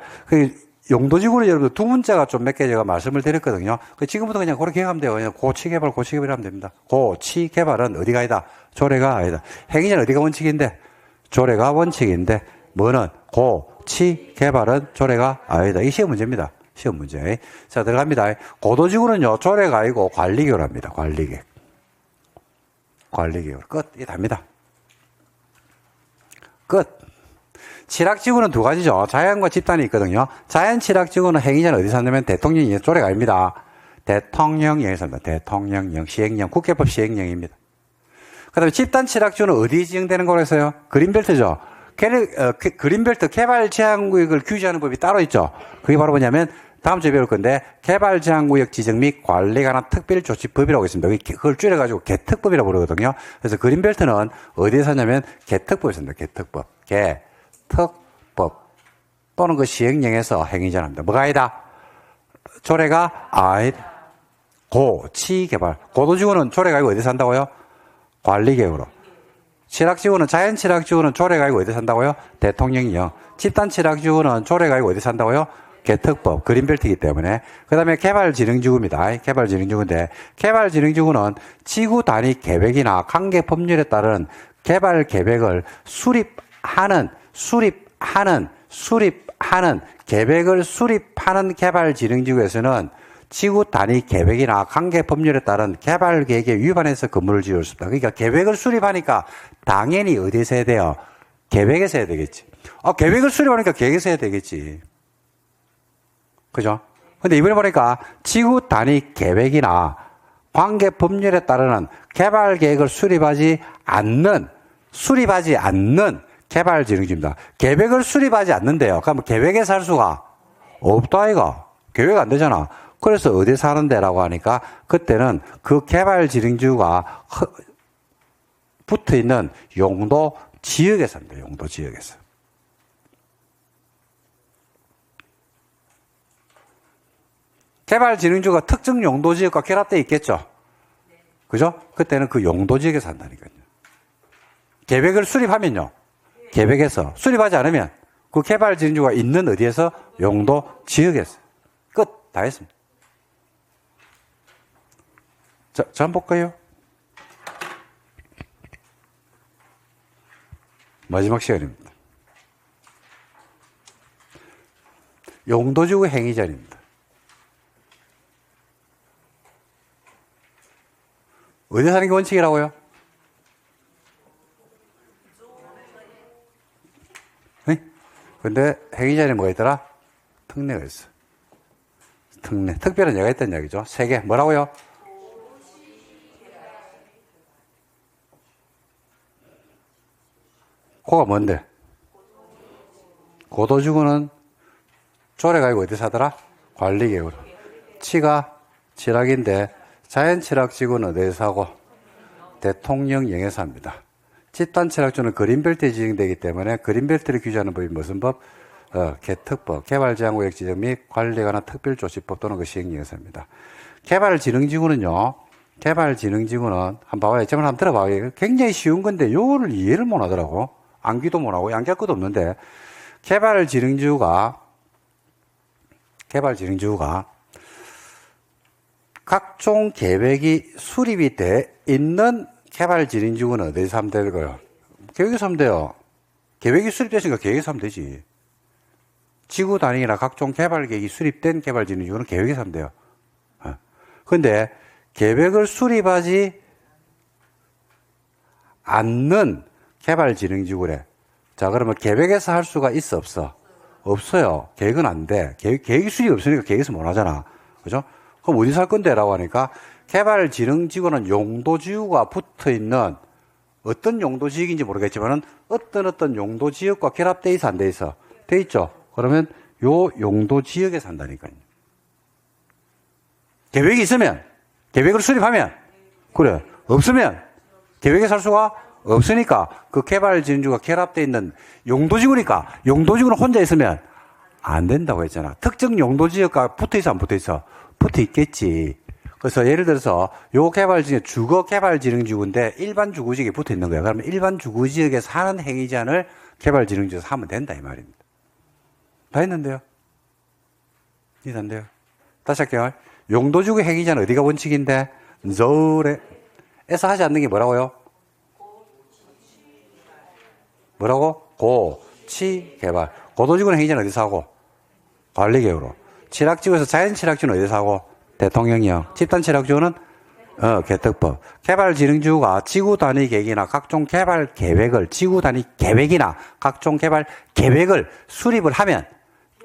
[SPEAKER 1] 용도지구는 여러분들 두 문자가 좀 몇 개 제가 말씀을 드렸거든요. 지금부터 그냥 그렇게 하면 돼요. 그냥 고치 개발, 고치 개발 하면 됩니다. 고치 개발은 어디가 아니다? 조례가 아니다. 행위자는 어디가 원칙인데? 조례가 원칙인데, 뭐는? 고치 개발은 조례가 아니다. 이게 시험 문제입니다. 시험 문제. 자, 들어갑니다. 고도지구는요, 조례가 아니고 관리계획입니다. 관리계획. 관리계획. 끝. 이게 답니다. 끝. 칠학지구는 두 가지죠. 자연과 집단이 있거든요. 자연 칠학지구는 행위자는 어디서 한다면 대통령이 조례가 아닙니다. 대통령령에서 합니다. 대통령령, 시행령, 국회법 시행령입니다. 그 다음에 집단 칠학지구는 어디 지정되는 거로 했어요? 그린벨트죠. 그린벨트 개발 제한구역을 규제하는 법이 따로 있죠. 그게 바로 뭐냐면 다음 주에 배울 건데 개발 제한구역 지정 및 관리에 관한 특별조치법이라고 있습니다. 그걸 줄여가지고 개특법이라고 부르거든요. 그래서 그린벨트는 어디에서 하냐면 개특법에서 합니다. 개특법. 개특법 또는 그 시행령에서 행위자는 합니다. 뭐가 아니다? 조례가 아니다. 고치개발. 고도지구는 조례가 아니고 어디서 한다고요? 관리계획으로. 칠학지구는 자연 칠학지구는 조례가 아니고 어디서 한다고요? 대통령이요. 집단 칠학지구는 조례가 아니고 어디서 한다고요? 개특법, 그린벨트이기 때문에. 그 다음에 개발진흥지구입니다. 개발진흥지구인데 개발진흥지구는 지구 단위 계획이나 관계 법률에 따른 개발 계획을 수립하는 계획을 수립하는 개발진흥지구에서는 지구 단위 계획이나 관계 법률에 따른 개발 계획에 위반해서 건물을 지을 수 있다. 그러니까 계획을 수립하니까 당연히 어디서 해야 돼요? 계획에서 해야 되겠지. 계획을 수립하니까 계획에서 해야 되겠지. 그죠? 근데 이번에 보니까 지구 단위 계획이나 관계 법률에 따르는 개발 계획을 수립하지 않는 개발진흥지입니다. 계획을 수립하지 않는데요. 그럼 계획에서 할 수가 없다, 이거. 계획 안 되잖아. 그래서 어디서 하는데라고 하니까 그때는 그 개발진흥지구가 붙어 있는 용도 지역에서 합니다. 용도 지역에서. 개발진흥지구가 특정 용도 지역과 결합되어 있겠죠. 그죠? 그때는 그 용도 지역에서 한다니까요. 계획을 수립하면요. 계획에서. 수립하지 않으면 그 개발진흥지구가 있는 어디에서? 용도 지역에서. 끝. 다 했습니다. 자, 한번 볼까요? 마지막 시간입니다. 용도지구 행위자입니다. 어디서 하는 게 원칙이라고요? 네? 근데 행위자는 뭐가 있더라? 특례가 있어. 특례. 특별한 예가 있다는 이야기죠. 3개. 뭐라고요? 고가 뭔데? 고도지구는 조례가 아니고 어디서 하더라? 관리계획으로. 치가 칠학인데 자연 칠학지구는 어디서 하고? 대통령령에서 합니다. 집단 칠학지구는 그린벨트에 지정되기 때문에 그린벨트를 규제하는 법이 무슨 법? 개특법, 개발제한구역 지정 및 관리에 관한 특별조치법 또는 그 시행령에서 합니다. 개발진흥지구는 한번 봐봐요. 제발 한번 들어봐요. 굉장히 쉬운 건데 요거를 이해를 못 하더라고. 암기도 못 하고 암기할 것도 없는데 개발진흥지구가 각종 계획이 수립이 돼 있는 개발진흥지구는 어디서 하면 되고요? 계획에서 하면 돼요. 계획이 수립됐으니까 계획에서 하면 되지. 지구 단위나 각종 개발 계획이 수립된 개발진흥지구는 계획에서 하면 돼요. 그런데 계획을 수립하지 않는 개발진흥지구래. 자, 그러면 계획에서 할 수가 있어, 없어? 없어요. 계획은 안 돼. 계획이 수립이 없으니까 계획에서 못 하잖아. 그죠? 그럼 어디서 할 건데? 라고 하니까 개발진흥지구는 용도지구가 붙어 있는 어떤 용도지역인지 모르겠지만은 어떤 용도지역과 결합되어 있어, 안 돼 있어? 돼 있죠? 그러면 요 용도지역에서 한다니까요. 계획이 있으면, 계획을 수립하면, 그래. 없으면 계획에서 할 수가 없으니까 그 개발진흥지구가 결합되어 있는 용도지구니까 용도지구는 혼자 있으면 안 된다고 했잖아. 특정 용도지역과 붙어 있어, 안 붙어 있어? 붙어 있겠지. 그래서 예를 들어서 요 개발지역 주거개발진흥지구인데 일반 주거지역에 붙어 있는 거예요. 그러면 일반 주거지역에 사는 행위 제한을 개발진흥지구에서 하면 된다 이 말입니다. 다 했는데요. 이해된대요. 다시 할게요. 용도주거 행위 제한 어디가 원칙인데? 저울에서 하지 않는 게 뭐라고요? 뭐라고? 고치개발. 고도지구는 행위 제한 어디서 하고? 관리계획으로. 칠학지구에서 자연칠학지구는 어디서 하고? 대통령이요. 집단칠학지구는 개특법. 개발진흥지구가 지구단위 계획이나 각종 개발 계획을 지구단위 계획이나 각종 개발 계획을 수립을 하면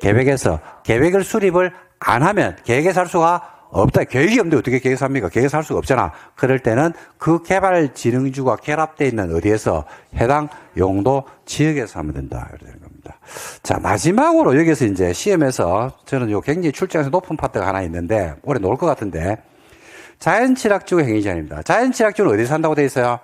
[SPEAKER 1] 계획에서 계획을 수립을 안 하면 계획에서 할 수가 없다. 계획이 없는데 어떻게 계획에서 합니까? 계획에서 할 수가 없잖아. 그럴 때는 그 개발진흥지구가 결합되어 있는 어디에서 해당 용도 지역에서 하면 된다. 이렇게 되는 겁니다. 자, 마지막으로 여기서 이제 시험에서 저는 요 굉장히 출제에서 높은 파트가 하나 있는데 올해 나올 것 같은데 자연칠학지구 행위 제한입니다. 자연칠학지구는 어디서 한다고 되어 있어요?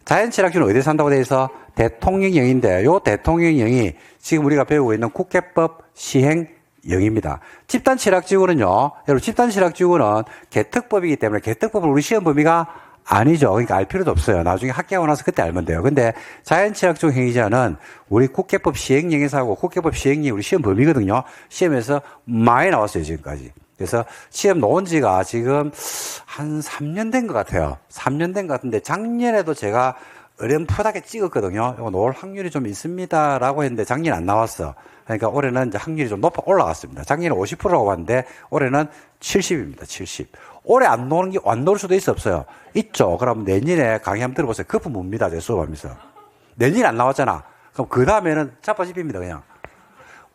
[SPEAKER 1] 자연칠학지구는 어디서 한다고 되어 있어? 대통령령인데 요 대통령령이 지금 우리가 배우고 있는 국회법 시행령입니다. 집단칠학지구는요. 여러분 집단칠학지구는 개특법이기 때문에 개특법은 우리 시험 범위가 아니죠. 그러니까 알 필요도 없어요. 나중에 학교하고 나서 그때 알면 돼요. 근데 자연칠학지구 행위자는 우리 국회법 시행령에서 하고 국회법 시행령이 우리 시험 범위거든요. 시험에서 많이 나왔어요. 지금까지. 그래서 시험 놓은 지가 지금 한 3년 된 것 같아요. 3년 된 것 같은데 작년에도 제가 어렴풋하게 찍었거든요. 이거 나올 확률이 좀 있습니다라고 했는데 작년 안 나왔어. 그러니까 올해는 이제 확률이 좀 높아 올라갔습니다. 작년에 50%라고 봤는데 올해는 70입니다. 70. 올해 안 나오는 게 안 나올 수도 있어 없어요? 있죠. 그럼 내년에 강의 한번 들어보세요. 그분 뭡니다. 제 수업하면서. 내년에 안 나왔잖아. 그럼 그 다음에는 자빠집입니다. 그냥.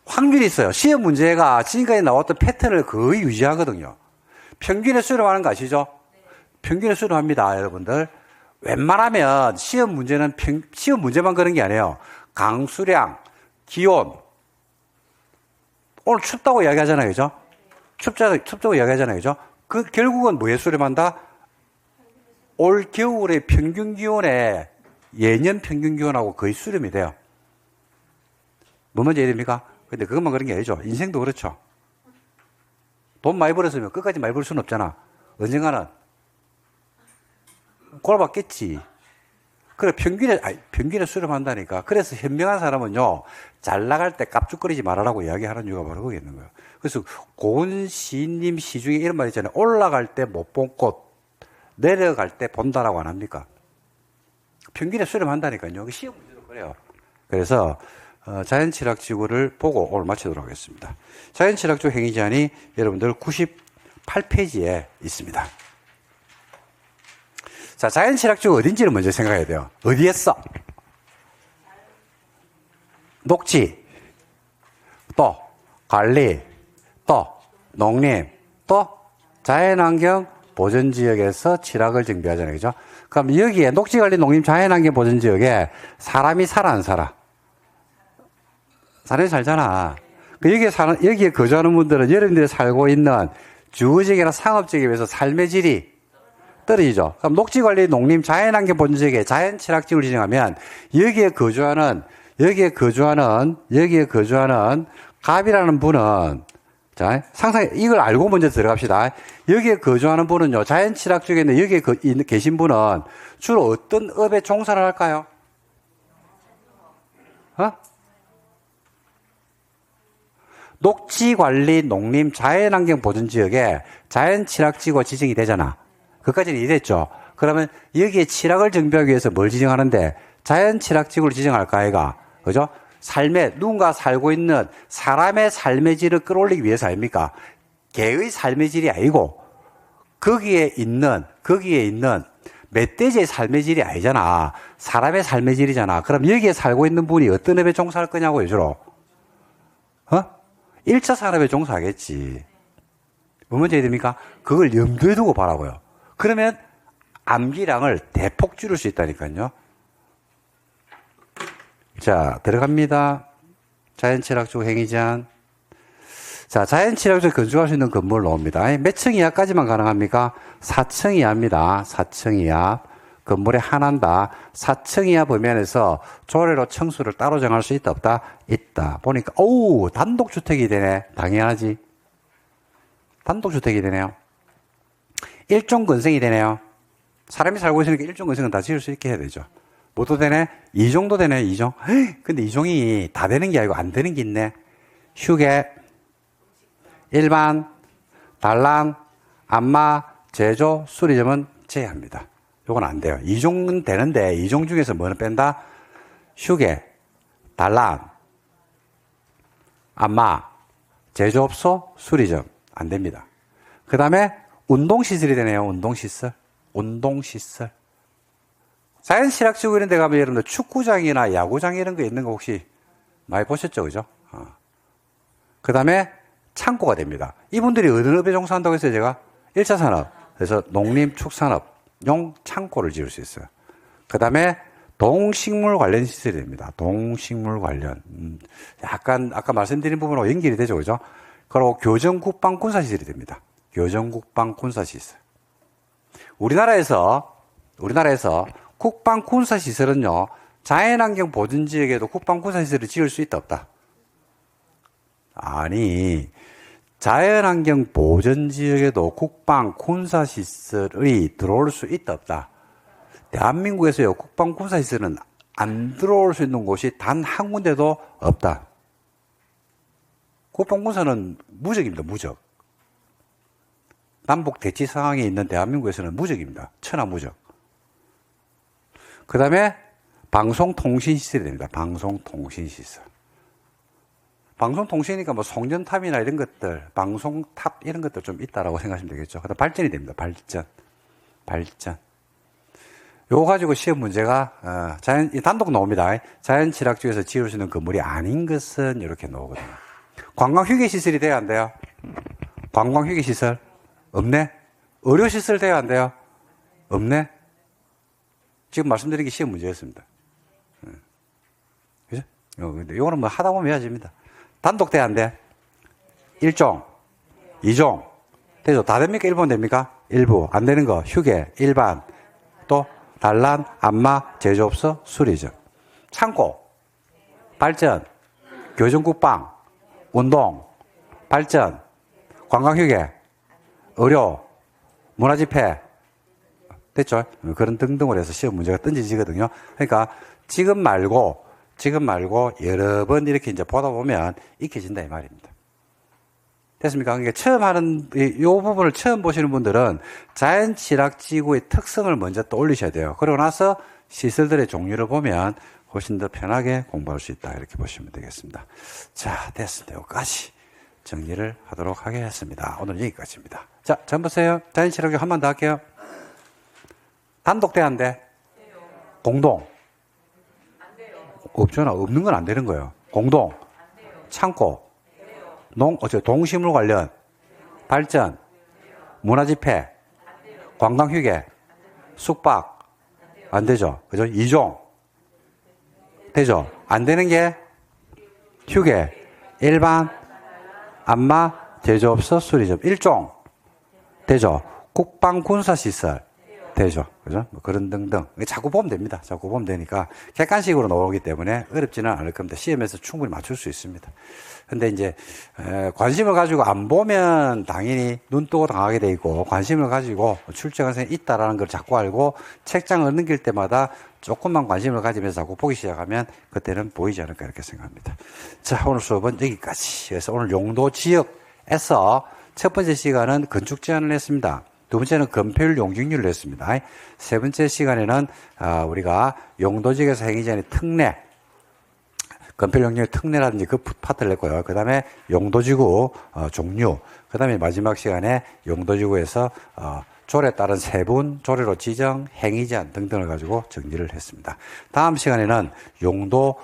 [SPEAKER 1] 확률이 있어요. 시험 문제가 지금까지 나왔던 패턴을 거의 유지하거든요. 평균에 수렴하는 거 아시죠? 평균에 수렴합니다. 여러분들. 웬만하면 시험 문제는 시험 문제만 그런 게 아니에요. 강수량, 기온. 오늘 춥다고 이야기하잖아요. 그죠? 춥다고 이야기하잖아요. 그죠? 그 결국은 뭐에 수렴한다? 올 겨울의 평균 기온에 예년 평균 기온하고 거의 수렴이 돼요. 뭐 먼저 해야 됩니까? 근데 그것만 그런 게 아니죠. 인생도 그렇죠. 돈 많이 벌었으면 끝까지 많이 벌 수는 없잖아. 언젠가는 골아받겠지. 그래, 평균에 수렴한다니까. 그래서 현명한 사람은요, 잘 나갈 때 깝죽거리지 말아라고 이야기하는 이유가 바로 거기 있는 거예요. 그래서 고은 시인님 시 중에 이런 말 있잖아요. 올라갈 때 못 본 꽃, 내려갈 때 본다라고 안 합니까? 평균에 수렴한다니까요. 시험 문제도 그래요. 그래서, 자연칠학지구를 보고 오늘 마치도록 하겠습니다. 자연칠학지구 행위 제한이 여러분들 98페이지에 있습니다. 자, 자연칠학지구 어딘지를 먼저 생각해야 돼요. 어디에 써? 녹지, 또 관리, 또 농림, 또 자연환경 보전지역에서 칠학을 정비하잖아요. 그죠? 그럼 여기에 녹지관리 농림 자연환경 보전지역에 사람이 살아 안 살아? 사람이 살잖아. 여기에 거주하는 분들은 여러분들이 살고 있는 주거지역이나 상업지역에 비해서 삶의 질이 떨어지죠. 그럼 녹지관리 농림 자연환경 보전지역에 자연칠학지구를 지정하면 여기에 거주하는 갑이라는 분은 자, 이걸 알고 먼저 들어갑시다. 여기에 거주하는 분은요, 자연칠학지역에 있는 여기에 계신 분은 주로 어떤 업에 종사를 할까요? 녹지관리 농림 자연환경 보전지역에 자연칠학지구가 지정이 되잖아. 그까지는 이해됐죠? 그러면 여기에 칠학을 정비하기 위해서 뭘 지정하는데 자연칠학지구를 지정할까 아이가? 그죠? 누군가 살고 있는 사람의 삶의 질을 끌어올리기 위해서 아닙니까? 개의 삶의 질이 아니고 거기에 있는 멧돼지의 삶의 질이 아니잖아. 사람의 삶의 질이잖아. 그럼 여기에 살고 있는 분이 어떤 업에 종사할 거냐고요, 주로? 1차 산업에 종사하겠지. 뭐 먼저 해야 됩니까? 그걸 염두에 두고 바라고요. 그러면 암기량을 대폭 줄일 수 있다니까요. 자, 들어갑니다. 자연칠학지구 행위 제한. 자, 자연칠학지구에 건축할 수 있는 건물 나옵니다. 몇 층 이하까지만 가능합니까? 4층 이하입니다. 4층 이하. 건물의 하나다. 4층 이하 범위안에서 조례로 층수를 따로 정할 수 있다, 없다? 있다. 보니까, 단독주택이 되네. 당연하지. 단독주택이 되네요. 일종 건성이 되네요. 사람이 살고 있으니까 일종 건성은 다 지을 수 있게 해야 되죠. 뭐도 되네? 2종도 되네, 2종. 근데 2종이 다 되는 게 아니고 안 되는 게 있네. 휴게, 일반, 단란, 안마, 제조, 수리점은 제외합니다. 요건 안 돼요. 2종은 되는데 2종 중에서 뭐는 뺀다? 휴게, 단란, 안마, 제조업소, 수리점 안 됩니다. 그 다음에 운동시설이 되네요. 운동시설. 운동시설. 자연실학지구 이런 데 가면 여러분들 축구장이나 야구장 이런 거 있는 거 혹시 많이 보셨죠? 그죠? 그 다음에 창고가 됩니다. 이분들이 어느 업에 종사한다고 했어요, 제가? 1차 산업. 그래서 농림축산업용 창고를 지을 수 있어요. 그 다음에 동식물 관련 시설이 됩니다. 동식물 관련. 약간 아까 말씀드린 부분하고 연결이 되죠, 그죠? 그리고 교정국방 군사시설이 됩니다. 교정국방 군사시설. 우리나라에서 국방 군사시설은요, 자연환경 보전지역에도 국방 군사시설을 지을 수 있다, 없다? 아니, 자연환경 보전지역에도 국방 군사시설이 들어올 수 있다, 없다? 대한민국에서요, 국방 군사시설은 안 들어올 수 있는 곳이 단 한 군데도 없다. 국방 군사는 무적입니다, 무적. 남북 대치 상황에 있는 대한민국에서는 무적입니다. 천하무적. 그 다음에 방송통신시설이 됩니다. 방송통신시설. 방송통신이니까 뭐 송전탑이나 이런 것들, 방송탑 이런 것들 좀 있다라고 생각하시면 되겠죠. 그 다음 발전이 됩니다. 발전. 요거 가지고 시험 문제가, 단독 나옵니다. 자연취락지에서 지을 수 있는 건물이 아닌 것은 이렇게 나오거든요. 관광휴게시설이 돼야 안 돼요? 관광휴게시설? 없네? 의료시설 돼야 안 돼요? 없네? 지금 말씀드린 게 시험 문제였습니다. 그죠? 근데 요거는 뭐 하다 보면 해야집니다. 단독 돼야 안 돼? 1종, 2종. 되죠? 다 됩니까? 1번 됩니까? 일부. 안 되는 거. 휴게, 일반. 또, 단란, 안마, 제조업소, 수리점. 창고, 발전, 교정국방, 운동, 발전, 관광휴게, 의료, 문화집회. 됐죠? 그런 등등을 해서 시험 문제가 던져지거든요. 그러니까 지금 말고 여러 번 이렇게 이제 보다 보면 익혀진다 이 말입니다. 됐습니까? 그러니까 처음 하는 이 부분을 처음 보시는 분들은 자연취락지구의 특성을 먼저 떠올리셔야 돼요. 그러고 나서 시설들의 종류를 보면 훨씬 더 편하게 공부할 수 있다 이렇게 보시면 되겠습니다. 자, 됐습니다. 여기까지 정리를 하도록 하겠습니다. 오늘 여기까지입니다. 자, 전 보세요. 자연취락지구 한 번 더 할게요. 단독 돼, 안 돼? 공동? 없잖아. 없는 건 안 되는 거예요. 공동? 창고? 동식물 관련? 발전? 문화집회? 관광휴게? 숙박? 안 되죠. 그죠? 2종? 되죠? 안 되는 게 휴게, 일반, 안마, 제조업소, 수리점. 1종? 되죠? 국방군사시설? 되죠. 그죠? 뭐 그런 등등. 자꾸 보면 됩니다. 자꾸 보면 되니까 객관식으로 나오기 때문에 어렵지는 않을 겁니다. 시험에서 충분히 맞출 수 있습니다. 근데 이제, 관심을 가지고 안 보면 당연히 눈 뜨고 당하게 돼 있고, 관심을 가지고 출제가 있다라는 걸 자꾸 알고 책장을 넘길 때마다 조금만 관심을 가지면서 자꾸 보기 시작하면 그때는 보이지 않을까 이렇게 생각합니다. 자, 오늘 수업은 여기까지. 그래서 오늘 용도 지역에서 첫 번째 시간은 건축 제안을 했습니다. 두 번째는 건폐율 용적률을 했습니다. 세 번째 시간에는 우리가 용도지역에서 행위자의 특례, 건폐율 용적률 특례라든지 그 파트를 냈고요. 그 다음에 용도지구 종류, 그 다음에 마지막 시간에 용도지구에서 조례에 따른 세분, 조례로 지정, 행위제한 등등을 가지고 정리를 했습니다. 다음 시간에는 용도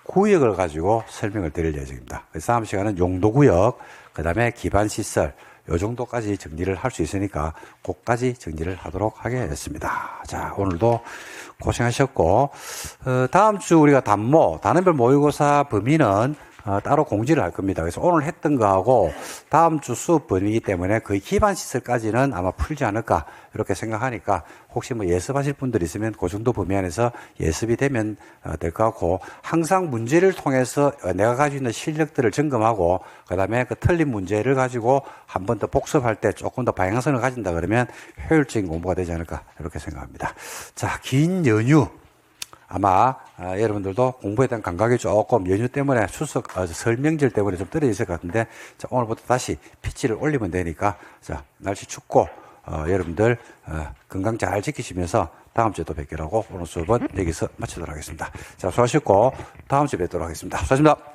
[SPEAKER 1] 구역을 가지고 설명을 드릴 예정입니다. 그래서 다음 시간은 용도구역, 그 다음에 기반시설, 요 정도까지 정리를 할 수 있으니까 그까지 정리를 하도록 하겠습니다. 자, 오늘도 고생하셨고, 다음 주 우리가 단모, 단원별 모의고사 범위는 따로 공지를 할 겁니다. 그래서 오늘 했던 거하고 다음 주 수업 번이기 때문에 거의 기반 시설까지는 아마 풀지 않을까 이렇게 생각하니까 혹시 뭐 예습하실 분들 있으면 그 정도 범위 안에서 예습이 되면 될 것 같고, 항상 문제를 통해서 내가 가지고 있는 실력들을 점검하고 그다음에 그 틀린 문제를 가지고 한 번 더 복습할 때 조금 더 방향성을 가진다 그러면 효율적인 공부가 되지 않을까 이렇게 생각합니다. 자, 긴 연휴 아마 여러분들도 공부에 대한 감각이 조금 연휴 때문에 추석 설명절 때문에 좀 떨어져 있을 것 같은데, 자, 오늘부터 다시 피치를 올리면 되니까, 자, 날씨 춥고 여러분들 건강 잘 지키시면서 다음 주에 또 뵙기로 하고 오늘 수업은 여기서 마치도록 하겠습니다. 자, 수고하셨고 다음 주에 뵙도록 하겠습니다. 수고하셨습니다.